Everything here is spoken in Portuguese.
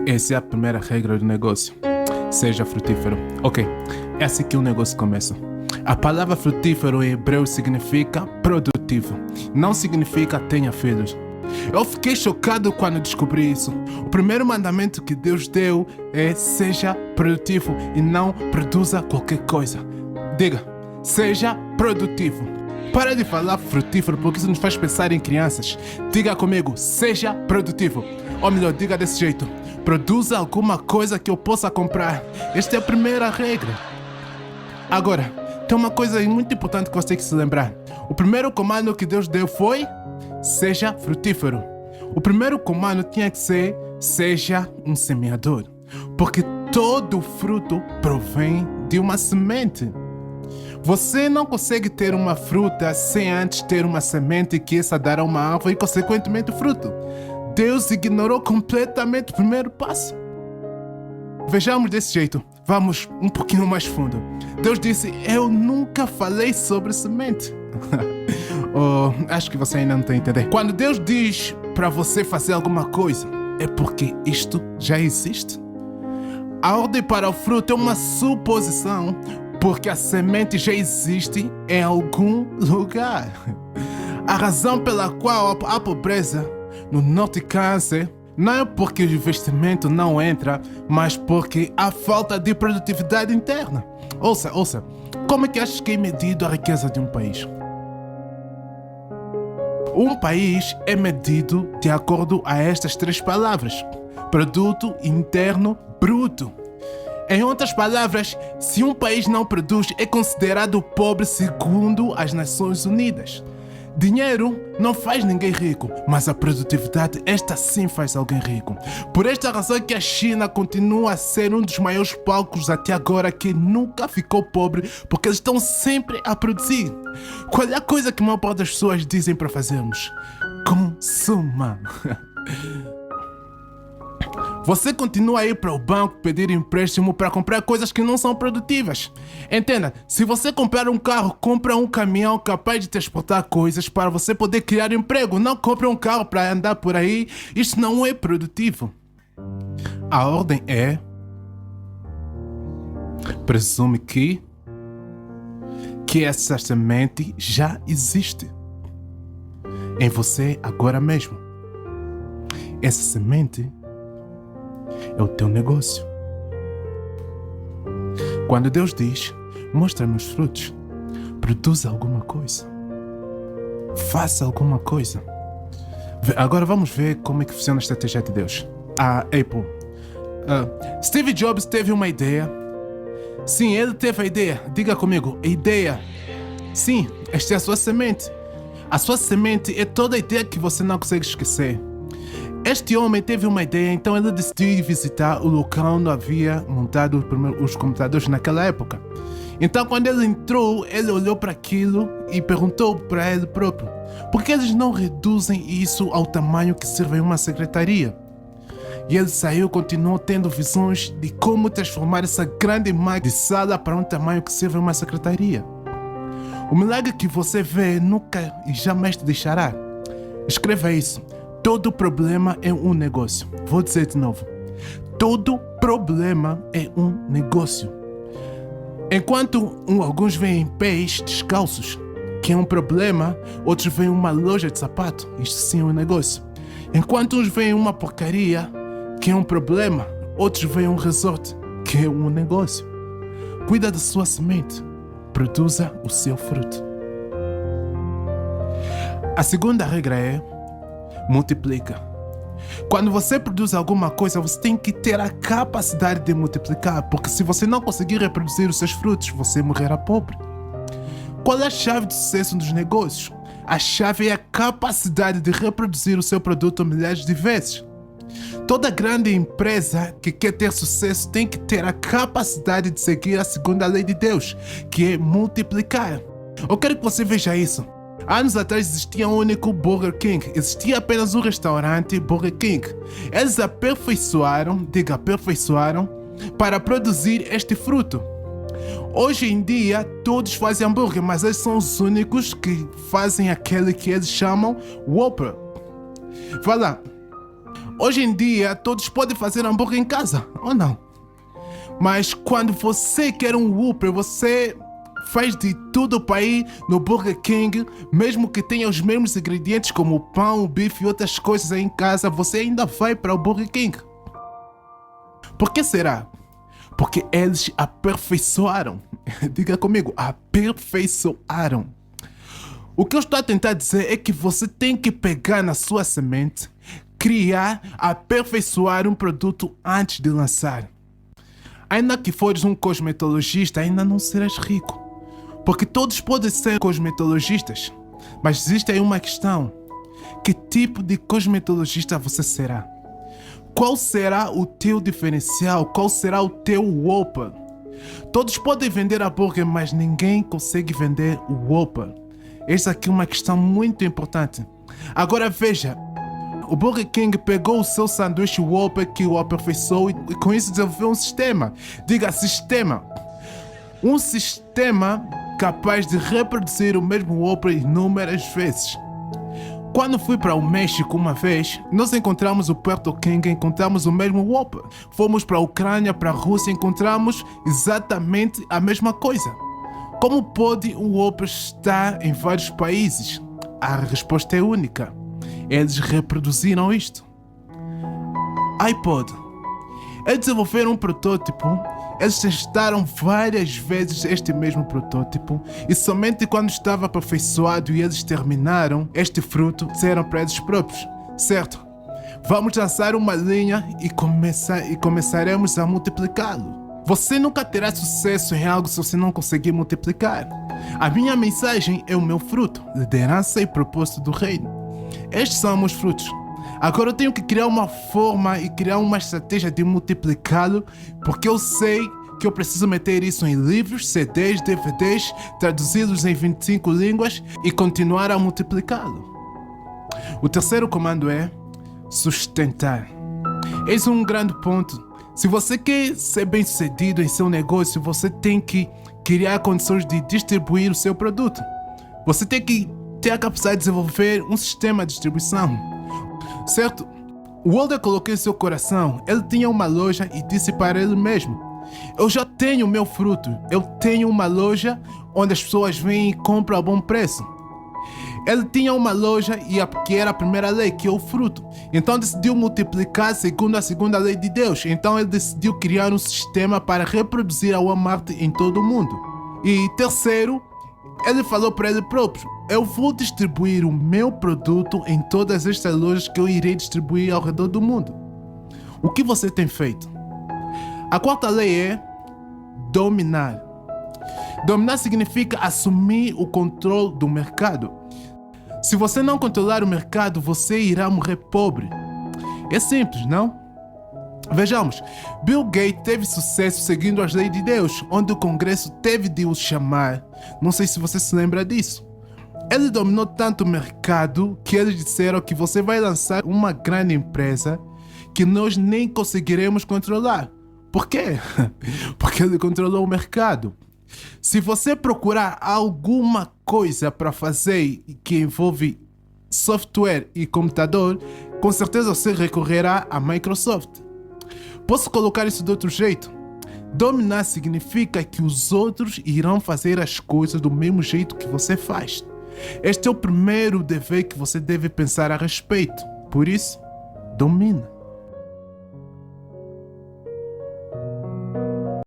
Essa é a primeira regra do negócio. Seja frutífero. Ok, é assim que o negócio começa. A palavra frutífero em hebreu significa produtivo. Não significa tenha filhos. Eu fiquei chocado quando descobri isso. O primeiro mandamento que Deus deu é seja produtivo e não produza qualquer coisa. Diga, seja produtivo. Para de falar frutífero porque isso nos faz pensar em crianças. Diga comigo, seja produtivo. Ou melhor, diga desse jeito. Produza alguma coisa que eu possa comprar. Esta é a primeira regra. Agora, tem uma coisa muito importante que você tem que se lembrar. O primeiro comando que Deus deu foi seja frutífero. O primeiro comando tinha que ser seja um semeador. Porque todo fruto provém de uma semente. Você não consegue ter uma fruta sem antes ter uma semente que essa dará uma árvore e consequentemente fruto. Deus ignorou completamente o primeiro passo. Vejamos desse jeito. Vamos um pouquinho mais fundo. Deus disse, eu nunca falei sobre semente. Oh, acho que você ainda não está entendendo. Quando Deus diz para você fazer alguma coisa, é porque isto já existe. A ordem para o fruto é uma suposição, porque a semente já existe em algum lugar. A razão pela qual há pobreza no norte de Kansas não é porque o investimento não entra, mas porque há falta de produtividade interna. Ouça, como é que achas que é medido a riqueza de um país? Um país é medido de acordo a estas três palavras: produto interno bruto. Em outras palavras, se um país não produz, é considerado pobre segundo as Nações Unidas. Dinheiro não faz ninguém rico, mas a produtividade, esta sim faz alguém rico. Por esta razão que a China continua a ser um dos maiores palcos até agora que nunca ficou pobre, porque eles estão sempre a produzir. Qual é a coisa que a maior parte das pessoas dizem para fazermos? Consuma. Você continua a ir para o banco pedir empréstimo para comprar coisas que não são produtivas. Entenda, se você comprar um carro, compra um caminhão capaz de transportar coisas para você poder criar emprego. Não compre um carro para andar por aí. Isso não é produtivo. A ordem é... presume que essa semente já existe em você agora mesmo. Essa semente é o teu negócio. Quando Deus diz, mostra-me os frutos, produza alguma coisa, faça alguma coisa. Agora vamos ver como é que funciona a estratégia de Deus. A Apple. Steve Jobs teve uma ideia. Sim, ele teve a ideia. Diga comigo, a ideia. Sim, esta é a sua semente. A sua semente é toda a ideia que você não consegue esquecer. Este homem teve uma ideia, então ele decidiu ir visitar o local onde havia montado os computadores naquela época. Então quando ele entrou, ele olhou para aquilo e perguntou para ele próprio: por que eles não reduzem isso ao tamanho que serve uma secretaria? E ele saiu e continuou tendo visões de como transformar essa grande máquina de sala para um tamanho que serve uma secretaria. O milagre que você vê nunca e jamais te deixará. Escreva isso. Todo problema é um negócio. Vou dizer de novo. Todo problema é um negócio. Enquanto alguns veem pés descalços, que é um problema, outros veem uma loja de sapato, isto sim é um negócio. Enquanto uns veem uma porcaria, que é um problema, outros veem um resort, que é um negócio. Cuida da sua semente. Produza o seu fruto. A segunda regra é multiplica. Quando você produz alguma coisa, você tem que ter a capacidade de multiplicar, porque se você não conseguir reproduzir os seus frutos, você morrerá pobre. Qual é a chave de sucesso dos negócios? A chave é a capacidade de reproduzir o seu produto milhares de vezes. Toda grande empresa que quer ter sucesso tem que ter a capacidade de seguir a segunda lei de Deus, que é multiplicar. Eu quero que você veja isso. Anos atrás existia um único Burger King. Existia apenas um restaurante Burger King. Eles aperfeiçoaram para produzir este fruto. Hoje em dia, todos fazem hambúrguer, mas eles são os únicos que fazem aquele que eles chamam Whopper. Vá lá. Hoje em dia, todos podem fazer hambúrguer em casa, ou não? Mas quando você quer um Whopper, você faz de tudo para ir no Burger King, mesmo que tenha os mesmos ingredientes como o pão, o bife e outras coisas aí em casa, você ainda vai para o Burger King. Por que será? Porque eles aperfeiçoaram. Diga comigo, aperfeiçoaram. O que eu estou a tentar dizer é que você tem que pegar na sua semente, criar, aperfeiçoar um produto antes de lançar. Ainda que fores um cosmetologista, ainda não serás rico. Porque todos podem ser cosmetologistas. Mas existe aí uma questão. Que tipo de cosmetologista você será? Qual será o teu diferencial? Qual será o teu Whopper? Todos podem vender hambúrguer, mas ninguém consegue vender o Whopper. Essa aqui é uma questão muito importante. Agora veja, o Burger King pegou o seu sanduíche Whopper que o aperfeiçoou e com isso desenvolveu um sistema. Diga sistema. Um sistema capaz de reproduzir o mesmo Whopper inúmeras vezes. Quando fui para o México uma vez, nós encontramos o Burger King, encontramos o mesmo Whopper. Fomos para a Ucrânia, para a Rússia, encontramos exatamente a mesma coisa. Como pode um Whopper estar em vários países? A resposta é única. Eles reproduziram isto. iPod. Eles desenvolveram um protótipo. Eles testaram várias vezes este mesmo protótipo e somente quando estava aperfeiçoado e eles terminaram este fruto, disseram para eles próprios, certo, vamos lançar uma linha e começaremos a multiplicá-lo. Você nunca terá sucesso em algo se você não conseguir multiplicar. A minha mensagem é o meu fruto, liderança e propósito do reino. Estes são meus frutos. Agora eu tenho que criar uma forma e criar uma estratégia de multiplicá-lo, porque eu sei que eu preciso meter isso em livros, CDs, DVDs, traduzidos em 25 línguas e continuar a multiplicá-lo. O terceiro comando é sustentar. Esse é um grande ponto. Se você quer ser bem sucedido em seu negócio, você tem que criar condições de distribuir o seu produto. Você tem que ter a capacidade de desenvolver um sistema de distribuição. Certo? O Walter colocou em seu coração, ele tinha uma loja e disse para ele mesmo, eu já tenho o meu fruto, eu tenho uma loja onde as pessoas vêm e compram a bom preço. Ele tinha uma loja que era a primeira lei, que é o fruto. Então decidiu multiplicar segundo a segunda lei de Deus. Então ele decidiu criar um sistema para reproduzir a Walmart em todo o mundo. E terceiro, ele falou para ele próprio, eu vou distribuir o meu produto em todas estas lojas que eu irei distribuir ao redor do mundo. O que você tem feito? A quarta lei é dominar. Dominar significa assumir o controle do mercado. Se você não controlar o mercado, você irá morrer pobre. É simples, não? Vejamos, Bill Gates teve sucesso seguindo as leis de Deus, onde o Congresso teve de o chamar. Não sei se você se lembra disso. Ele dominou tanto o mercado que eles disseram que você vai lançar uma grande empresa que nós nem conseguiremos controlar. Por quê? Porque ele controlou o mercado. Se você procurar alguma coisa para fazer que envolve software e computador, com certeza você recorrerá à Microsoft. Posso colocar isso de outro jeito? Dominar significa que os outros irão fazer as coisas do mesmo jeito que você faz. Este é o primeiro dever que você deve pensar a respeito. Por isso, domina.